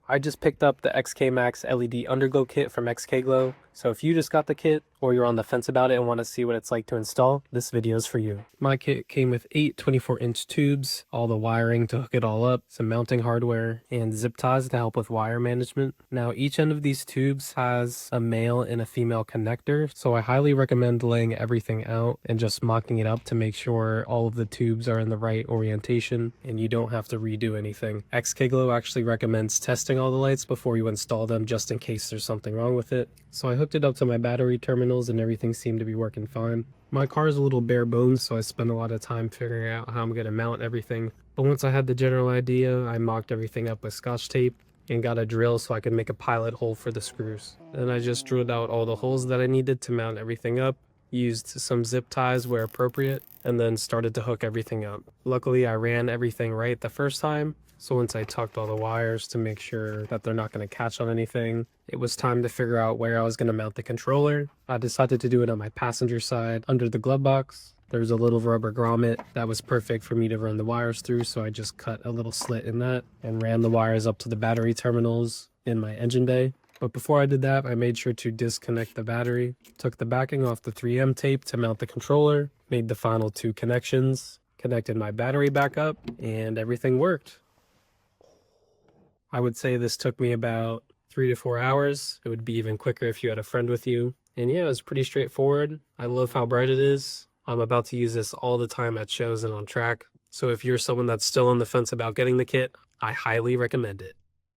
I just picked up the XK Max LED Underglow kit from XK-Glow, so if you just got the kit or you're on the fence about it and want to see what it's like to install, this video is for you. My kit came with 8 24-inch tubes, all the wiring to hook it all up, some mounting hardware, and zip ties to help with wire management. Now each end of these tubes has a male and a female connector, so I highly recommend laying everything out and just mocking it up to make sure all of the tubes are in the right orientation and you don't have to redo anything. XK-Glow actually recommends testing all the lights before you install them just in case there's something wrong with it. So I hooked it up to my battery terminals and everything seemed to be working fine. My car is a little bare bones, so I spent a lot of time figuring out how I'm going to mount everything. But once I had the general idea, I mocked everything up with Scotch tape and got a drill so I could make a pilot hole for the screws. Then I just drilled out all the holes that I needed to mount everything up, used some zip ties where appropriate, and then started to hook everything up. Luckily, I ran everything right the first time, so once I tucked all the wires to make sure that they're not going to catch on anything, it was time to figure out where I was going to mount the controller. I decided to do it on my passenger side under the glove box. There's a little rubber grommet that was perfect for me to run the wires through, so I just cut a little slit in that and ran the wires up to the battery terminals in my engine bay. But before I did that, I made sure to disconnect the battery, took the backing off the 3M tape to mount the controller, made the final 2 connections, connected my battery back up, and everything worked. I would say this took me about 3 to 4 hours. It would be even quicker if you had a friend with you. And yeah, it was pretty straightforward. I love how bright it is. I'm about to use this all the time at shows and on track. So if you're someone that's still on the fence about getting the kit, I highly recommend it.